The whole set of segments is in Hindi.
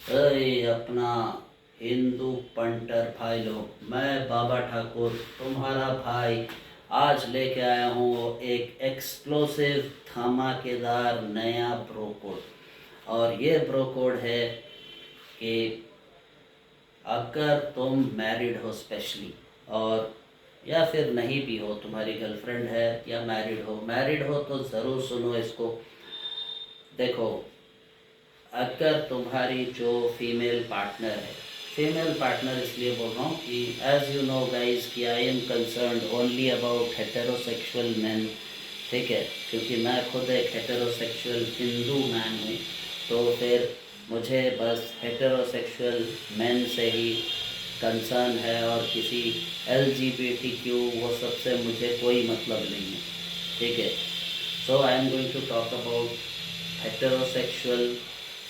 अरे अपना हिंदू पंटर भाई लोग, मैं बाबा ठाकुर तुम्हारा भाई आज लेके आया हूँ एक एक्सप्लोसिव धमाकेदार नया ब्रो कोड। और ये ब्रो कोड है कि अगर तुम मैरिड हो स्पेशली, और या फिर नहीं भी हो, तुम्हारी गर्लफ्रेंड है या मैरिड हो तो ज़रूर सुनो इसको। देखो, अगर तुम्हारी जो फीमेल पार्टनर इसलिए बोल रहा हूँ कि एज यू नो गाइज कि I am concerned only about heterosexual man. ठीक है, क्योंकि मैं खुद एक हेटेरोसेक्सुअल हिंदू मैन हूँ, तो फिर मुझे बस हेटेरोसेक्सुअल मैन से ही कंसर्न है, और किसी LGBTQ वो सबसे मुझे कोई मतलब नहीं है। ठीक है, so I am going to talk about heterosexual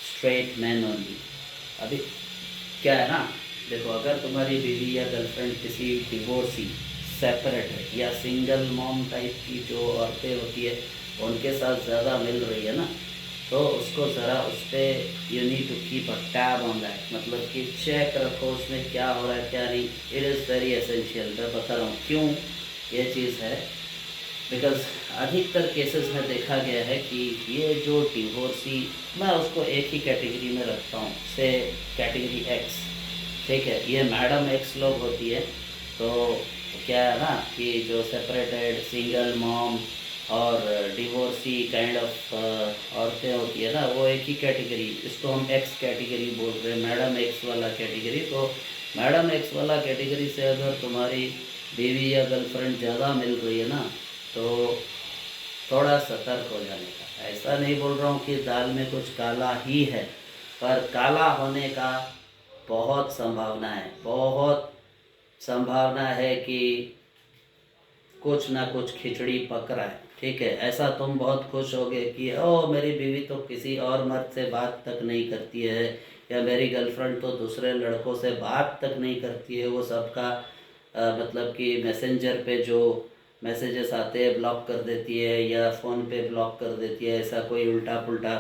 straight man only. अभी क्या है ना, देखो, अगर तुम्हारी बीवी या गर्लफ्रेंड किसी डिवोर्सी, सेपरेट या सिंगल मॉम टाइप की जो औरतें होती है उनके साथ ज़्यादा मिल रही है ना, तो उसको ज़रा उस पर you need to keep a tab on that, मतलब कि चेक रखो उसमें क्या हो रहा है क्या नहीं। It is very essential. मैं बता रहा हूँ क्यों ये चीज़ है। बिकॉज अधिकतर केसेस में देखा गया है कि ये जो डिवोर्सी, मैं उसको एक ही कैटेगरी में रखता हूँ, से कैटेगरी एक्स। ठीक है, ये मैडम एक्स लोग होती है। तो क्या है ना कि जो सेपरेटेड सिंगल मॉम और डिवोर्सी काइंड ऑफ औरतें होती है ना, वो एक ही कैटेगरी, इसको हम एक्स कैटेगरी बोल रहे हैं, मैडम एक्स वाला कैटेगरी। तो मैडम एक्स वाला कैटेगरी से अगर तुम्हारी बीवी या गर्लफ्रेंड ज़्यादा मिल रही है ना, तो थोड़ा सतर्क हो जाने का। ऐसा नहीं बोल रहा हूँ कि दाल में कुछ काला ही है, पर काला होने का बहुत संभावना है, बहुत संभावना है कि कुछ ना कुछ खिचड़ी पक रहा है। ठीक है, ऐसा तुम बहुत खुश होगे कि ओ मेरी बीवी तो किसी और मर्द से बात तक नहीं करती है, या मेरी गर्लफ्रेंड तो दूसरे लड़कों से बात तक नहीं करती है, वो सबका मतलब कि मैसेंजर पे जो मैसेजेस आते हैं ब्लॉक कर देती है, या फ़ोन पे ब्लॉक कर देती है, ऐसा कोई उल्टा पुल्टा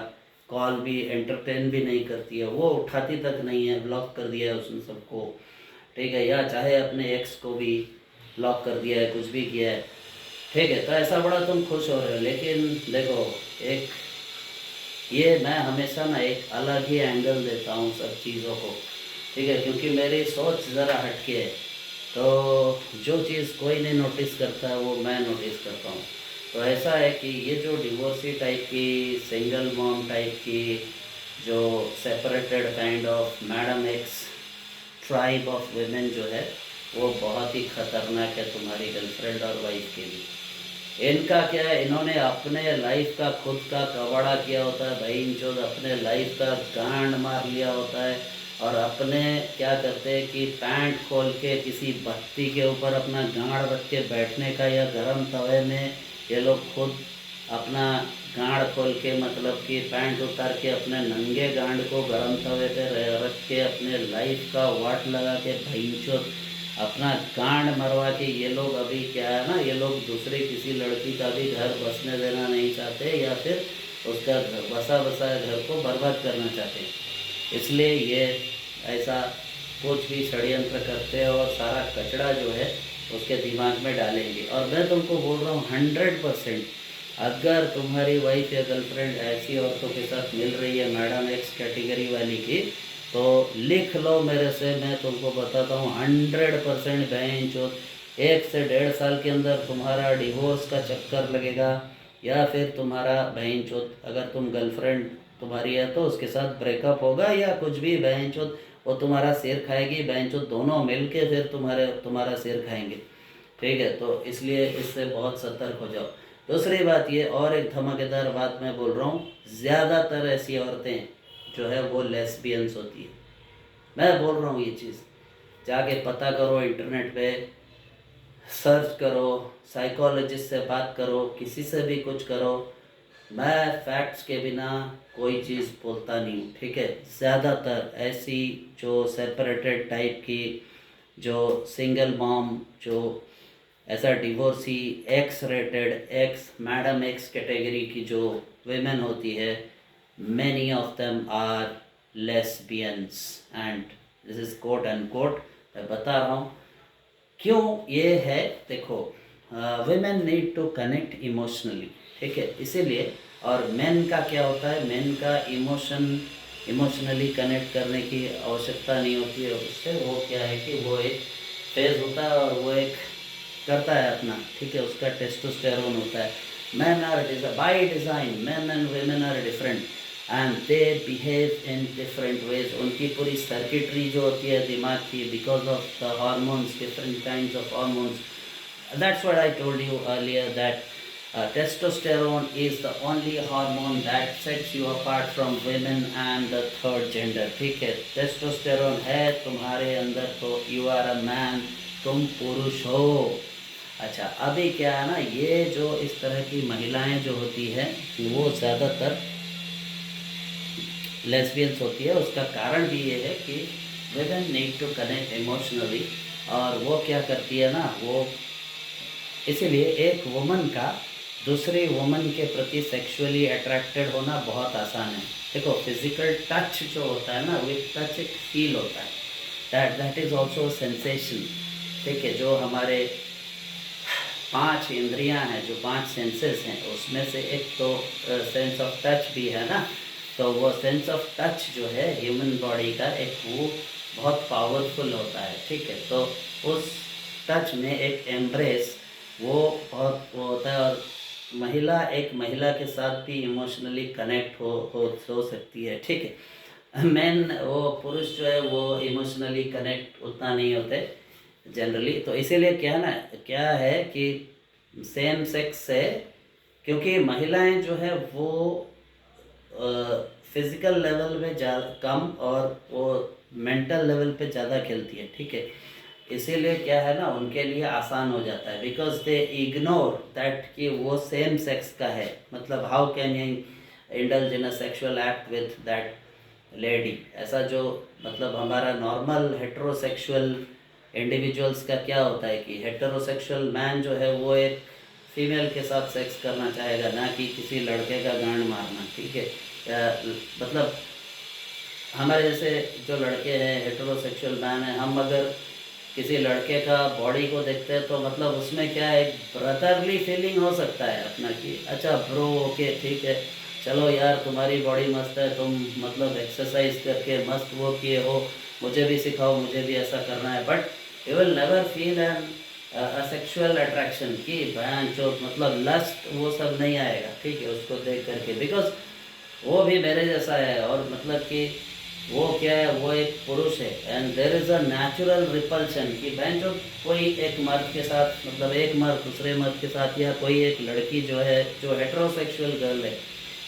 कॉल भी एंटरटेन भी नहीं करती है, वो उठाती तक नहीं है, ब्लॉक कर दिया है उसने सबको। ठीक है, या चाहे अपने एक्स को भी ब्लॉक कर दिया है, कुछ भी किया है। ठीक है, तो ऐसा बड़ा तुम खुश हो रहे हो, लेकिन देखो, एक ये मैं हमेशा ना एक अलग ही एंगल देता हूँ सब चीज़ों को। ठीक है, क्योंकि मेरी सोच ज़रा हटके है। तो जो चीज़ कोई नहीं नोटिस करता है वो मैं नोटिस करता हूँ। तो ऐसा है कि ये जो डिवोर्सी टाइप की, सिंगल मॉम टाइप की, जो separated kind of madam x tribe of women जो है, वो बहुत ही खतरनाक है तुम्हारी गर्लफ्रेंड और वाइफ के लिए। इनका क्या है, इन्होंने अपने लाइफ का खुद का कबाड़ा किया होता है भाई, जो अपने लाइफ का गांड मार लिया होता है, और अपने क्या करते हैं कि पैंट खोल के किसी बत्ती के ऊपर अपना गांड रख के बैठने का, या गरम तवे में ये लोग खुद अपना गांड खोल के, मतलब कि पैंट उतार के अपने नंगे गांड को गरम तवे पे रख के अपने लाइफ का वाट लगा के भैंचो अपना गांड मरवा के, ये लोग अभी क्या है ना, ये लोग दूसरे किसी लड़की का भी घर बसने देना नहीं चाहते, या फिर उसका बसा बसा घर को बर्बाद करना चाहते हैं। इसलिए ये ऐसा कुछ भी षड्यंत्र करते हैं, और सारा कचरा जो है उसके दिमाग में डालेंगे। और मैं तुमको बोल रहा हूँ 100%, अगर तुम्हारी वाइफ या गर्लफ्रेंड ऐसी औरतों के साथ मिल रही है मैडम एक्स कैटेगरी वाली की, तो लिख लो मेरे से, मैं तुमको बताता हूँ 100% बहन चोत 1 से 1.5 साल के अंदर तुम्हारा डिवोर्स का चक्कर लगेगा, या फिर तुम्हारा बहन चोत, अगर तुम गर्लफ्रेंड तुम्हारी है तो उसके साथ ब्रेकअप होगा, या कुछ भी बहन चोत वो तुम्हारा सिर खाएगी, बहन चोत दोनों मिल के फिर तुम्हारा सिर खाएंगे। ठीक है, तो इसलिए इससे बहुत सतर्क हो जाओ। दूसरी बात ये, और एक धमाकेदार बात मैं बोल रहा हूँ, ज़्यादातर ऐसी औरतें जो है वो लेस्बियंस होती है। मैं बोल रहा हूँ ये चीज़, जाके पता करो, इंटरनेट पे सर्च करो, साइकोलॉजिस्ट से बात करो, किसी से भी कुछ करो। मैं फैक्ट्स के बिना कोई चीज़ बोलता नहीं हूँ। ठीक है, ज़्यादातर ऐसी जो सेपरेटेड टाइप की, जो सिंगल मॉम, जो ऐसा divorcee, ex rated, ex madam ex category की जो वेमेन होती है, many of them are lesbians, and this is quote unquote. मैं बता रहा हूँ क्यों ये है। देखो, women need to connect emotionally, ठीक है, इसीलिए। और मेन का क्या होता है, मेन का इमोशनली कनेक्ट करने की आवश्यकता नहीं होती है उससे। वो क्या है कि वो एक फेज होता है और वो एक करता है अपना, ठीक है, उसका टेस्टोस्टेरोन होता है। men are by design, men and women are different and they behave in different ways. उनकी पूरी सर्किटरी जो होती है दिमाग की, because of the hormones, different kinds of hormones. That's what I told you earlier, that testosterone is the only hormone that sets you apart from women and the third gender, ठीक है। testosterone है तुम्हारे अंदर तो you are a man, तुम पुरुष हो। अच्छा, अभी क्या है ना, ये जो इस तरह की महिलाएं जो होती है वो ज़्यादातर लेस्बियंस होती है। उसका कारण भी ये है कि women need to connect emotionally, और वो क्या करती है ना, वो इसीलिए एक वुमन का दूसरी वुमन के प्रति सेक्सुअली अट्रैक्टेड होना बहुत आसान है। देखो, फिजिकल टच जो होता है ना, विथ टच एक फील होता है, दैट इज़ ऑल्सो सेंसेशन, ठीक है। जो हमारे 5 इंद्रियां हैं, जो 5 सेंसेस हैं, उसमें से एक तो सेंस ऑफ टच भी है ना। तो वो सेंस ऑफ टच जो है ह्यूमन बॉडी का एक, वो बहुत पावरफुल होता है, ठीक है। तो उस टच में एक एम्ब्रेस वो बहुत वो होता है, और महिला एक महिला के साथ भी इमोशनली कनेक्ट हो सकती है, ठीक है। मैन, वो पुरुष जो है वो इमोशनली कनेक्ट उतना नहीं होते जनरली। तो इसीलिए क्या है कि सेम सेक्स से, क्योंकि महिलाएं जो है वो फिज़िकल लेवल पे ज़्यादा कम और वो मेंटल लेवल पे ज़्यादा खेलती है, ठीक है। इसीलिए क्या है ना, उनके लिए आसान हो जाता है, बिकॉज दे इग्नोर दैट कि वो सेम सेक्स का है। मतलब how can you indulge in a sexual act with that lady, ऐसा जो मतलब हमारा नॉर्मल हेटेरोसेक्सुअल इंडिविजुअल्स का क्या होता है कि हेटेरोसेक्सुअल मैन जो है वो एक फीमेल के साथ सेक्स करना चाहेगा, ना कि किसी लड़के का गांड मारना, ठीक है। मतलब हमारे जैसे जो लड़के हैं, हेटेरोसेक्सुअल मैन है, हम अगर किसी लड़के का बॉडी को देखते हैं तो मतलब उसमें क्या है, एक ब्रदरली फीलिंग हो सकता है अपना कि अच्छा ब्रो, ओके ठीक है, चलो यार तुम्हारी बॉडी मस्त है, तुम मतलब एक्सरसाइज करके मस्त वो किए हो, मुझे भी सिखाओ, मुझे भी ऐसा करना है। But you will never feel an sexual attraction की बयान जो मतलब लस्ट, वो सब नहीं आएगा, ठीक है, उसको देख करके, बिकॉज वो भी मेरे जैसा है, और मतलब कि वो क्या है, वो एक पुरुष है, and there is a natural repulsion कि बहन जो कोई एक मर्द के साथ, मतलब एक मर्द दूसरे मर्द के साथ, या कोई एक लड़की जो है, जो हेटेरोसेक्सुअल गर्ल है,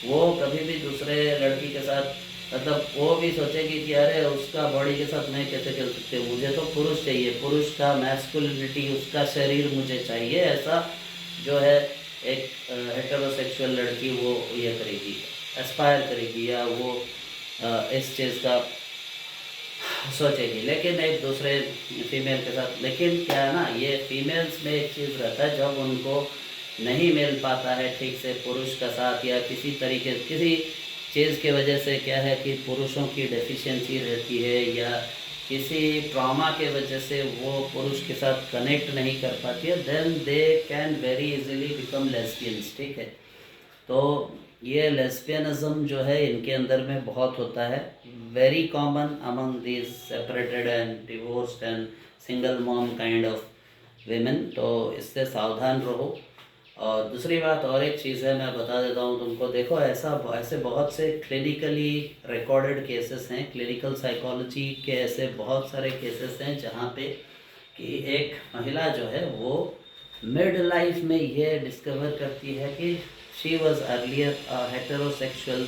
वो कभी भी दूसरे लड़की के साथ, मतलब वो भी सोचेगी कि अरे उसका बॉडी के साथ मैं कैसे खेल सकती हूँ, मुझे तो पुरुष चाहिए, पुरुष का मैस्कुलिनिटी, उसका शरीर मुझे चाहिए, ऐसा जो है एक हेटेरोसेक्सुअल लड़की वो ये करेगी, एस्पायर करेगी, या वो इस चीज़ का सोचेगी। लेकिन एक दूसरे फीमेल के साथ, लेकिन क्या है ना, ये फीमेल्स में एक चीज़ रहता है, जब उनको नहीं मिल पाता है ठीक से पुरुष का साथ, या किसी तरीके किसी चीज़ की वजह से क्या है कि पुरुषों की डेफिशिएंसी रहती है, या किसी ट्रॉमा के वजह से वो पुरुष के साथ कनेक्ट नहीं कर पाती है, then they can very easily become lesbians, ठीक है। तो ये लेस्बियनिज्म जो है इनके अंदर में बहुत होता है, very common among these separated and divorced and single mom kind of women. तो इससे सावधान रहो। और दूसरी बात और एक चीज़ है, मैं बता देता हूँ तुमको। देखो, ऐसे बहुत से क्लिनिकली रिकॉर्डेड केसेस हैं, क्लिनिकल साइकोलॉजी के ऐसे बहुत सारे केसेस हैं जहाँ पे कि एक महिला जो है वो मिड लाइफ में ये डिस्कवर करती है कि she was earlier heterosexual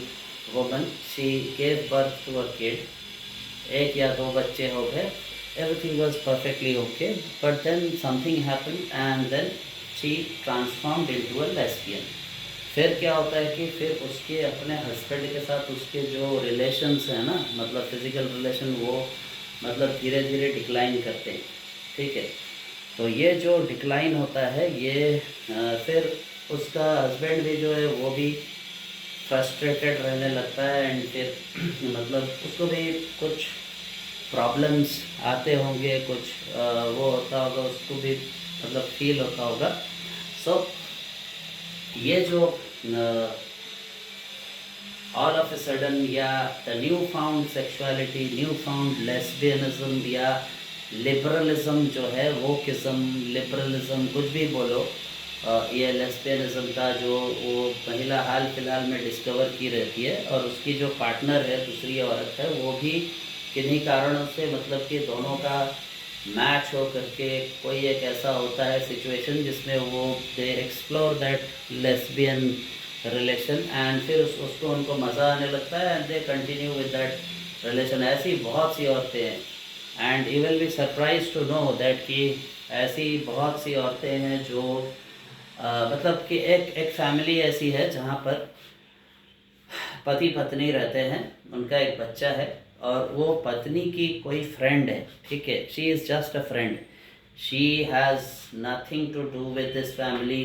woman, she gave birth to a kid, 1 या 2 बच्चे हो गए, everything was perfectly okay, but then something happened and then she transformed into a lesbian। फिर क्या होता है कि फिर उसके अपने हस्बैंड के साथ उसके जो रिलेशंस हैं ना, मतलब फिज़िकल रिलेशन, वो मतलब धीरे धीरे डिक्लाइन करते हैं, ठीक है। तो ये जो डिक्लाइन होता है ये फिर उसका हस्बैंड भी जो है वो भी फ्रस्ट्रेटेड रहने लगता है एंड फिर मतलब उसको भी कुछ प्रॉब्लम्स आते होंगे, कुछ वो होता होगा, उसको भी मतलब फील होता होगा। सो ये जो ऑल ऑफ ए सडन या the new found sexuality, new found lesbianism या लिबरलिज्म जो है, वो किस्म लिबरलिज्म कुछ भी बोलो, ये लेस्बियनिज्म का जो वो महिला हाल फिलहाल में डिस्कवर की रहती है और उसकी जो पार्टनर है दूसरी औरत है, वो भी किन्हीं कारणों से मतलब कि दोनों का मैच हो करके कोई एक ऐसा होता है सिचुएशन जिसमें वो they explore that lesbian relation and फिर उसको उनको मज़ा आने लगता है and they continue with that relation. ऐसी बहुत सी औरतें हैं and you will be surprise to know that कि ऐसी बहुत सी औरतें हैं जो मतलब कि एक फैमिली ऐसी है जहाँ पर पति पत्नी रहते हैं, उनका एक बच्चा है और वो पत्नी की कोई फ्रेंड है, ठीक है, she is just a friend, she has nothing to do with this family,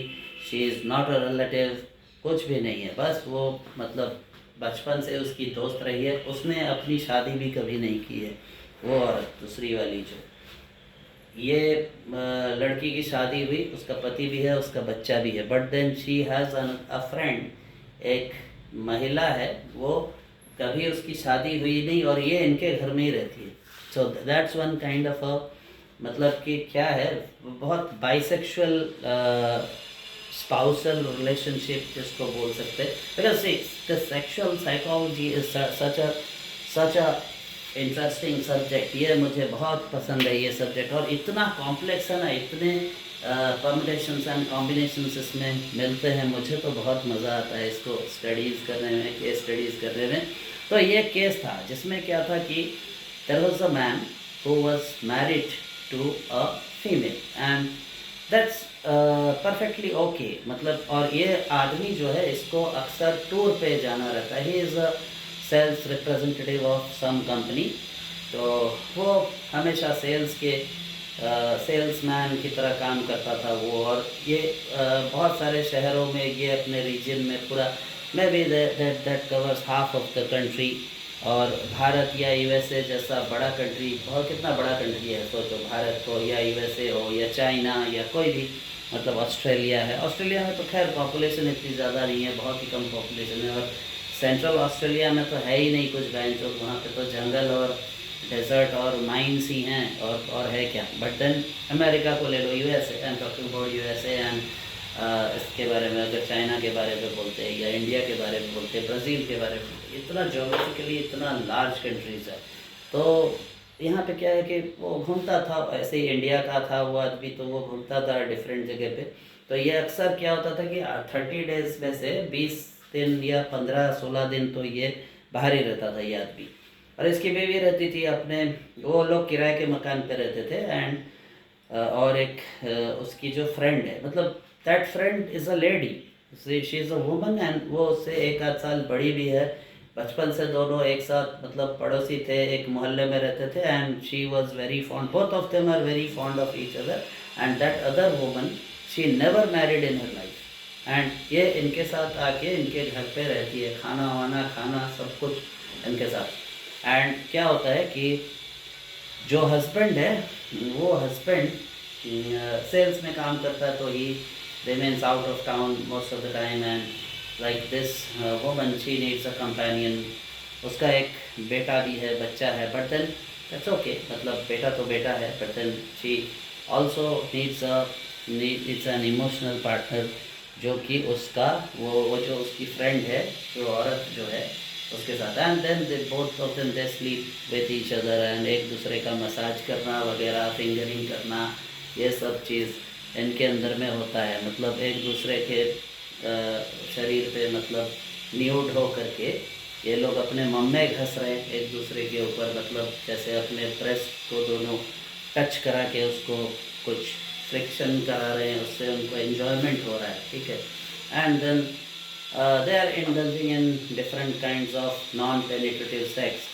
she is not a relative, कुछ भी नहीं है, बस वो मतलब बचपन से उसकी दोस्त रही है, उसने अपनी शादी भी कभी नहीं की है, वो औरत दूसरी वाली जो ये लड़की की शादी हुई, उसका पति भी है, उसका बच्चा भी है, but then she has a friend, एक महिला है, वो कभी उसकी शादी हुई नहीं और ये इनके घर में ही रहती है। So that's one kind of a मतलब कि क्या है, बहुत बाइसेक्सुअल स्पाउसल रिलेशनशिप जिसको बोल सकते हैं, because the sexual psychology is such a interesting subject. ये मुझे बहुत पसंद है ये सब्जेक्ट, और इतना कॉम्प्लेक्स है ना, इतने परमिटेशंस एंड कॉम्बिनेशंस इसमें मिलते हैं, मुझे तो बहुत मज़ा आता है इसको स्टडीज़ करने में, केस स्टडीज़ करने में। तो ये केस था जिसमें क्या था कि there was a man who was married to a female and that's perfectly okay, मतलब और ये आदमी जो है इसको अक्सर टूर पे जाना रहता है, he is a sales representative of some company, तो वो हमेशा सेल्स के सेल्समैन की तरह काम करता था वो, और ये बहुत सारे शहरों में ये अपने रीजन में पूरा may be that covers half of the country, और भारत या यूएसए जैसा बड़ा कंट्री, बहुत कितना बड़ा कंट्री है सोचो, भारत हो या यूएसए हो या चाइना या कोई भी, मतलब ऑस्ट्रेलिया है, ऑस्ट्रेलिया में तो खैर पॉपुलेशन इतनी ज़्यादा नहीं है, बहुत ही कम पॉपुलेशन है, और सेंट्रल ऑस्ट्रेलिया में तो है ही नहीं कुछ बैंचो, वहाँ पे तो जंगल और डेजर्ट और माइंस ही हैं, और है क्या। बट देन अमेरिका को ले लो, USA, I am talking about USA and इसके बारे में अगर चाइना के बारे में बोलते हैं या इंडिया के बारे में बोलते हैं, ब्राज़ील के बारे में बोलते हैं, इतना जोग्राफिकली इतना लार्ज कंट्रीज़ है। तो यहाँ पे क्या है कि वो घूमता था, ऐसे ही इंडिया का था वो आदमी, तो वो घूमता था डिफरेंट जगह पे। तो ये अक्सर क्या होता था कि 30 डेज़ में से 20 दिन या 15-16 दिन तो ये बाहर ही रहता था ये आदमी, और इसकी बीवी रहती थी अपने, वो लोग किराए के मकान पे रहते थे एंड और एक उसकी जो फ्रेंड है, मतलब that friend is a lady, she is a woman and वो उससे 1 आध साल बड़ी भी है, बचपन से दोनों एक साथ मतलब पड़ोसी थे, एक मोहल्ले में रहते थे and she was very fond, both of them are very fond of each other and that other woman she never married in her life and ये इनके साथ आके इनके घर पे रहती है, खाना वाना खाना सब कुछ इनके साथ। एंड क्या होता है कि जो हस्बैंड है, वो हस्बैंड सेल्स में काम करता है, तो ही remains out of town most of the time and like this woman she needs a companion, उसका एक बेटा भी है, बच्चा है, बट देन दैट्स ओके, मतलब बेटा तो बेटा है, but then she also needs an emotional partner, जो कि उसका वो जो उसकी फ्रेंड है, जो औरत जो है उसके साथ, and then they both of them they sleep with each other and एक दूसरे का मसाज करना वगैरह, फिंगरिंग करना, ये सब चीज़ इनके अंदर में होता है, मतलब एक दूसरे के शरीर पे मतलब न्यूड हो करके ये लोग अपने मम्मे घस रहे हैं एक दूसरे के ऊपर, मतलब जैसे अपने ब्रेस्ट को दोनों टच करा के उसको कुछ फ्रिक्शन करा रहे हैं, उससे उनको एंजॉयमेंट हो रहा है, ठीक है। And then they are indulging in different kinds of non-penetrative sex,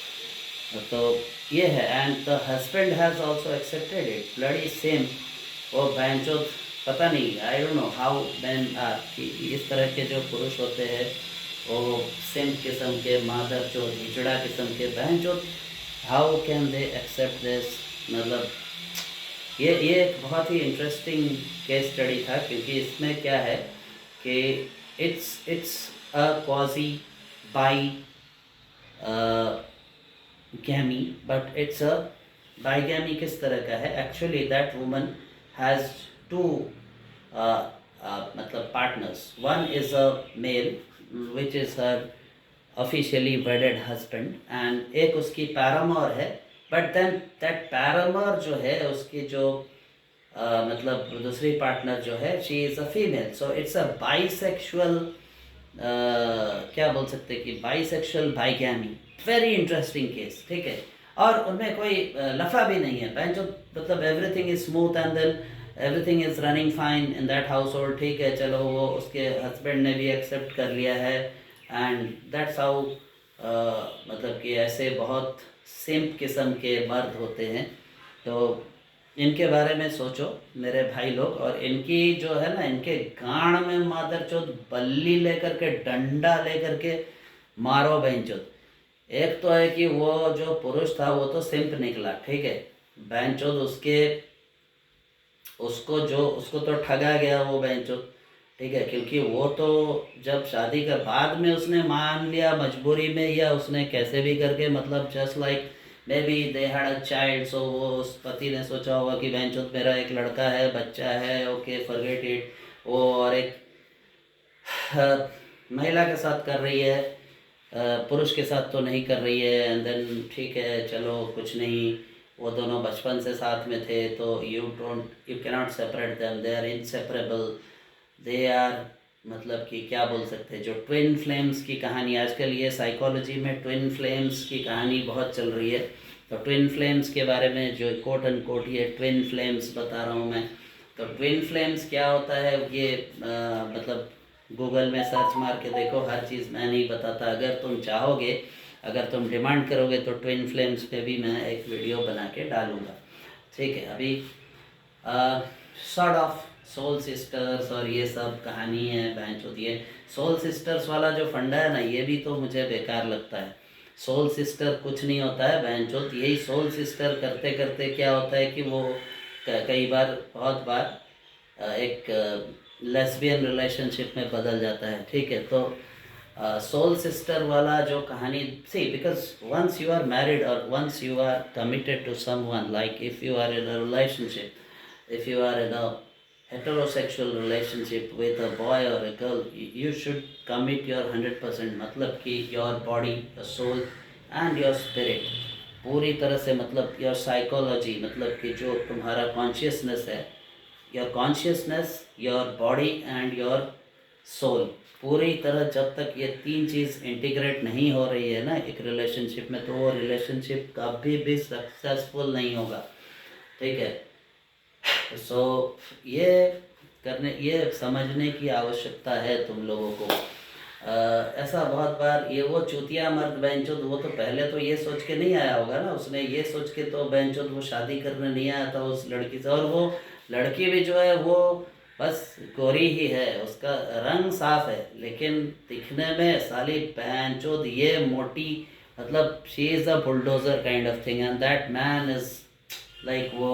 तो ये है, and the husband has also accepted it, bloody same, वो बैंचो पता नहीं, I don't know how men are, कि इस तरह के जो पुरुष होते हैं वो सिंध किस्म के, मादर चोद, हिजड़ा किस्म के, बहन चोद, how can they accept this. मतलब ये एक बहुत ही इंटरेस्टिंग केस स्टडी था, क्योंकि इसमें क्या है कि it's a quasi bigamy, but it's a bigamy किस तरह का है, actually that woman has two मतलब partners, one is a male which is her officially wedded husband, and एक उसकी पैरामोर है, बट देन दैट पैरामोर जो है उसकी जो मतलब दूसरी पार्टनर जो है, she is a female, so it's a bisexual, क्या बोल सकते हैं कि बाईसेक्सुअल बाईगैमी, वेरी इंटरेस्टिंग केस, ठीक है। और उनमें कोई लफड़ा भी नहीं है, बहन जो मतलब everything is smooth and then everything is running fine in that household, ठीक है, चलो वो उसके हस्बैंड ने भी एक्सेप्ट कर लिया है, एंड दैट्स हाउ मतलब कि ऐसे बहुत सिंप किस्म के मर्द होते हैं। तो इनके बारे में सोचो मेरे भाई लोग, और इनकी जो है ना, इनके गांड में मादरचोद बल्ली लेकर के, डंडा लेकर के मारो बहनचोद। एक तो है कि वो जो पुरुष था वो तो सिंप निकला, ठीक है, बहनचोद उसके उसको तो ठगा गया वो बहनचोद, ठीक है, क्योंकि वो तो जब शादी के बाद में उसने मान लिया मजबूरी में, या उसने कैसे भी करके, मतलब just like maybe they had a child, so वो उस पति ने सोचा होगा कि बहनचोद मेरा एक लड़का है, बच्चा है, ओके फॉरगेट इट, वो और एक महिला के साथ कर रही है, पुरुष के साथ तो नहीं कर रही है, एंड देन ठीक है चलो कुछ नहीं, वो दोनों बचपन से साथ में थे, तो you can not separate them, they are inseparable, they are, मतलब कि क्या बोल सकते हैं, जो ट्विन फ्लेम्स की कहानी आजकल, ये साइकोलॉजी में ट्विन फ्लेम्स की कहानी बहुत चल रही है, तो ट्विन फ्लेम्स के बारे में जो कोट एंड कोट ये ट्विन फ्लेम्स बता रहा हूँ मैं। तो ट्विन फ्लेम्स क्या होता है, ये मतलब गूगल में सर्च मार के देखो, हर चीज़ मैं नहीं बताता, अगर तुम चाहोगे, अगर तुम डिमांड करोगे तो ट्विन फ्लेम्स पे भी मैं एक वीडियो बना के डालूँगा, ठीक है। अभी सॉर्ट ऑफ सोल सिस्टर्स और ये सब कहानी है बहन चोद, ये सोल सिस्टर्स वाला जो फंडा है ना, ये भी तो मुझे बेकार लगता है। सोल सिस्टर कुछ नहीं होता है बहन चोद, यही सोल सिस्टर करते करते क्या होता है कि वो कई बार, बहुत बार एक लेस्बियन रिलेशनशिप में बदल जाता है, ठीक है। तो सोल सिस्टर वाला जो कहानी, see because once you are married और once you are committed to someone, like if you are in a relationship, if you are in a heterosexual relationship with a boy or a girl, you should commit your 100%, मतलब कि your body, your soul and your spirit पूरी तरह से, मतलब your psychology, मतलब कि जो तुम्हारा consciousness है, your consciousness, your body and your soul, पूरी तरह जब तक ये तीन चीज़ इंटीग्रेट नहीं हो रही है ना एक रिलेशनशिप में, तो वो रिलेशनशिप कभी भी सक्सेसफुल नहीं होगा, ठीक है। सो ये करने, ये समझने की आवश्यकता है तुम लोगों को। ऐसा बहुत बार ये वो चूतिया मर्द बेंचोद, वो तो पहले तो ये सोच के नहीं आया होगा ना, उसने ये सोच के तो बेंचोद वो शादी करने नहीं आया था उस लड़की से, और वो लड़की भी जो है वो बस गोरी ही है, उसका रंग साफ है, लेकिन दिखने में साली बेंचोद ये मोटी, मतलब she is a bulldozer kind of thing, and that man is like वो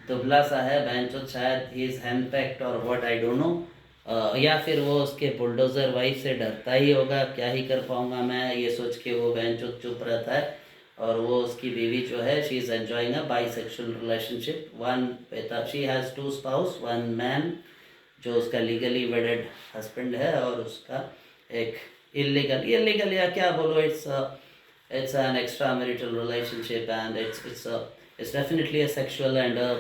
दुबला सा है बहनचोद, शायद ही इज़ हैंडपैक्ड और व्हाट आई डोंट नो, या फिर वो उसके बुलडोज़र वाइफ से डरता ही होगा, क्या ही कर पाऊँगा मैं, ये सोच के वो बहनचोद चुप रहता है, और वो उसकी बीवी जो है, she is enjoying a bisexual relationship, one with, she has two spouse, one man जो उसका लीगली वेडेड हस्बैंड है, और उसका एक इलीगल या क्या बोलो, it's an extramarital relationship, and it's definitely a sexual and a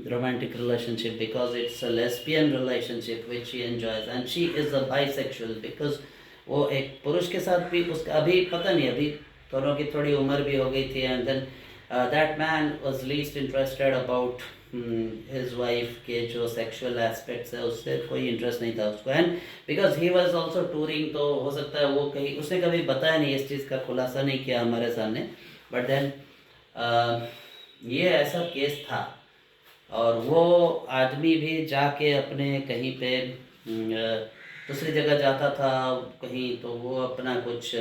romantic relationship, because it's a lesbian relationship which she enjoys, and she is a bisexual because वो एक पुरुष के साथ भी, उसका अभी पता नहीं, अभी दोनों की थोड़ी उम्र भी हो गई थी, and then that man was least interested about his wife के जो सेक्सुअल एस्पेक्ट्स है, उससे कोई इंटरेस्ट नहीं था उसको, and because he was also touring, तो हो सकता है वो कहीं, उसने कभी बताया नहीं, इस चीज़ का खुलासा नहीं किया हमारे सामने, बट देन ये ऐसा केस था, और वो आदमी भी जाके अपने कहीं पे दूसरी जगह जाता था कहीं तो वो अपना कुछ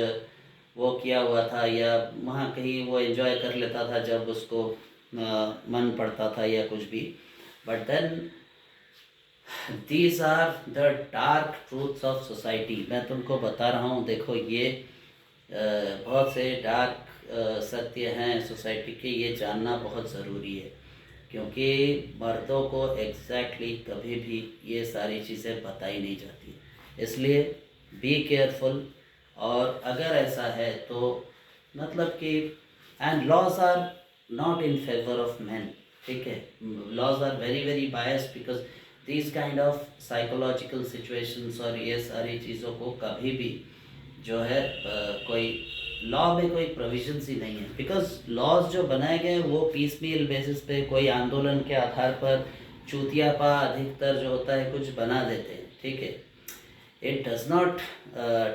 वो किया हुआ था, या वहाँ कहीं वो एंजॉय कर लेता था जब उसको मन पड़ता था या कुछ भी। But then these are the dark truths of society. मैं तुमको बता रहा हूँ, देखो ये बहुत से डार्क सत्य हैं सोसाइटी के, ये जानना बहुत ज़रूरी है, क्योंकि मर्दों को एग्जैक्टली कभी भी ये सारी चीज़ें बताई नहीं जाती। इसलिए बी केयरफुल। और अगर ऐसा है तो मतलब कि and laws are not in favour of man, ठीक है। Laws are very very biased because these kind of psychological situations और ये सारी चीज़ों को कभी भी जो है कोई लॉ में कोई प्रोविजंस ही नहीं है, बिकॉज लॉज जो बनाए गए वो पीस मील बेसिस पे कोई आंदोलन के आधार पर चूतियापा अधिकतर जो होता है कुछ बना देते हैं, ठीक है। It does not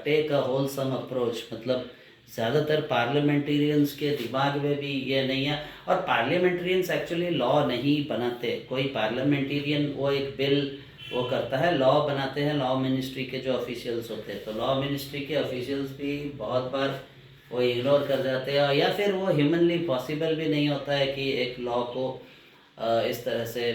take a wholesome approach. मतलब ज़्यादातर पार्लियामेंटेरियंस के दिमाग में भी ये नहीं है, और पार्लियामेंटेरियंस एक्चुअली लॉ नहीं बनाते। कोई पार्लियामेंटेरियन वो एक बिल वो करता है, लॉ बनाते हैं लॉ मिनिस्ट्री के जो ऑफिशियल्स होते हैं। तो लॉ मिनिस्ट्री के ऑफिशियल्स भी बहुत बार वो इग्नोर कर जाते हैं, या फिर वो ह्यूमनली पॉसिबल भी नहीं होता है कि एक लॉ को इस तरह से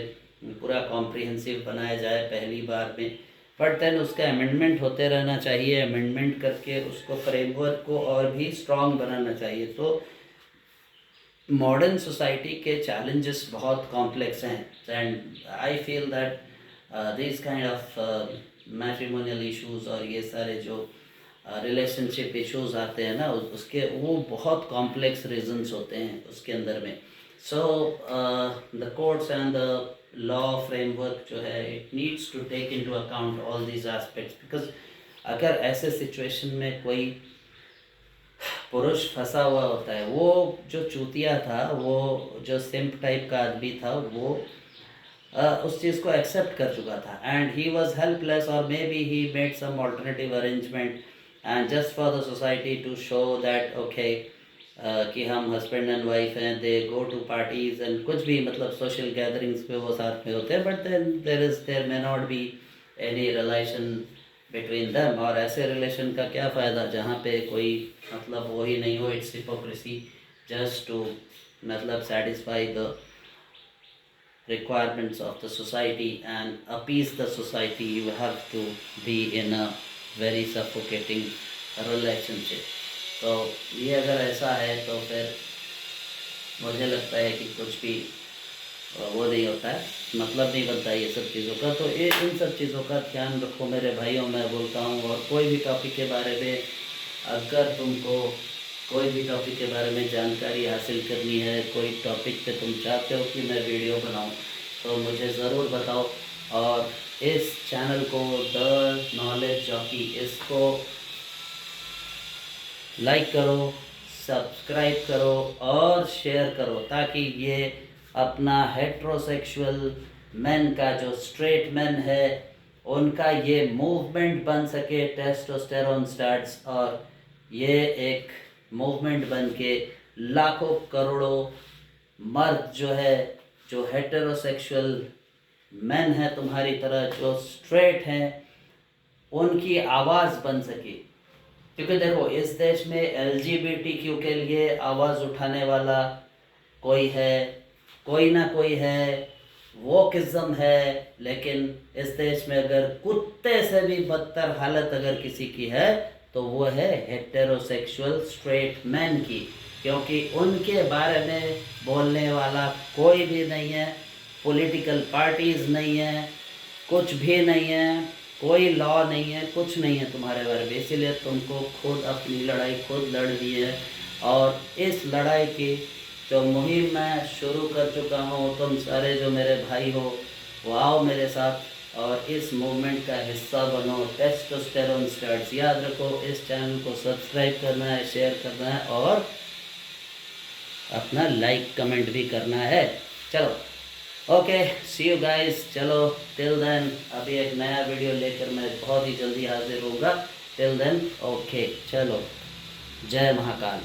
पूरा कॉम्प्रिहेंसिव बनाया जाए पहली बार में। बट देन उसका अमेंडमेंट होते रहना चाहिए, अमेंडमेंट करके उसको फ्रेमवर्क को और भी स्ट्रॉन्ग बनाना चाहिए। तो मॉडर्न सोसाइटी के चैलेंजेस बहुत कॉम्प्लेक्स हैं, and I feel that this kind of matrimonial issues और ये सारे जो रिलेशनशिप इश्यूज आते हैं ना, उसके वो बहुत कॉम्प्लेक्स रीजंस होते हैं उसके अंदर में। So the courts and the law framework जो है it needs to take into account all these aspects, because अगर ऐसे सिचुएशन में कोई पुरुष फंसा हुआ होता है, वो जो चूतिया था, वो जो सिंप टाइप का आदमी था, वो उस चीज़ को एक्सेप्ट कर चुका था, एंड ही वॉज हेल्पलेस, और may be he made some alternative arrangement and just for the society to show that okay कि हम हस्बैंड एंड वाइफ हैं, they go to parties and कुछ भी मतलब सोशल गैदरिंग्स पे वो साथ में होते हैं, but then there may not be any relation between them. और ऐसे रिलेशन का क्या फ़ायदा जहाँ पे कोई मतलब वो ही नहीं हो। इट्स हिपोक्रेसी जस्ट टू मतलब satisfy the requirements of the society and appease the society. You have to be in a very suffocating relationship. तो ये अगर ऐसा है तो फिर मुझे लगता है कि कुछ भी वो नहीं होता है, मतलब नहीं बनता है ये सब चीज़ों का। तो ये इन सब चीज़ों का ध्यान रखो मेरे भाइयों, मैं बोलता हूँ। और कोई भी टॉपिक के बारे में अगर तुमको कोई भी टॉपिक के बारे में जानकारी हासिल करनी है, कोई टॉपिक पे तुम चाहते हो कि मैं वीडियो बनाऊं, तो मुझे ज़रूर बताओ। और इस चैनल को द नॉलेज जॉकी इसको लाइक करो, सब्सक्राइब करो और शेयर करो, ताकि ये अपना हेट्रोसेक्सुअल मैन का जो स्ट्रेट मैन है उनका ये मूवमेंट बन सके, टेस्टोस्टेरोन स्टार्ट्स, और ये एक मूवमेंट बन के लाखों करोड़ों मर्द जो है, जो हेटेरोसेक्सुअल मैन है तुम्हारी तरह, जो स्ट्रेट हैं, उनकी आवाज़ बन सके। क्योंकि देखो इस देश में LGBTQ के लिए आवाज़ उठाने वाला कोई है, कोई ना कोई है, वोकिज्म है, लेकिन इस देश में अगर कुत्ते से भी बदतर हालत अगर किसी की है तो वो है हेटेरोसेक्सुअल स्ट्रेट मैन की, क्योंकि उनके बारे में बोलने वाला कोई भी नहीं है, पॉलिटिकल पार्टीज़ नहीं है, कुछ भी नहीं है, कोई लॉ नहीं है, कुछ नहीं है तुम्हारे बारे में। इसीलिए तुमको खुद अपनी लड़ाई खुद लड़नी है, और इस लड़ाई की जो मुहिम मैं शुरू कर चुका हूँ, तुम सारे जो मेरे भाई हो वो आओ मेरे साथ और इस मूवमेंट का हिस्सा बनो। टेस्टोस्टेरोन स्टार्ट्स, याद रखो इस चैनल को सब्सक्राइब करना है, शेयर करना है और अपना लाइक कमेंट भी करना है। चलो ओके, सी यू गाइस। चलो टिल देन, अभी एक नया वीडियो लेकर मैं बहुत ही जल्दी हाजिर होऊंगा। टिल देन ओके, चलो जय महाकाल।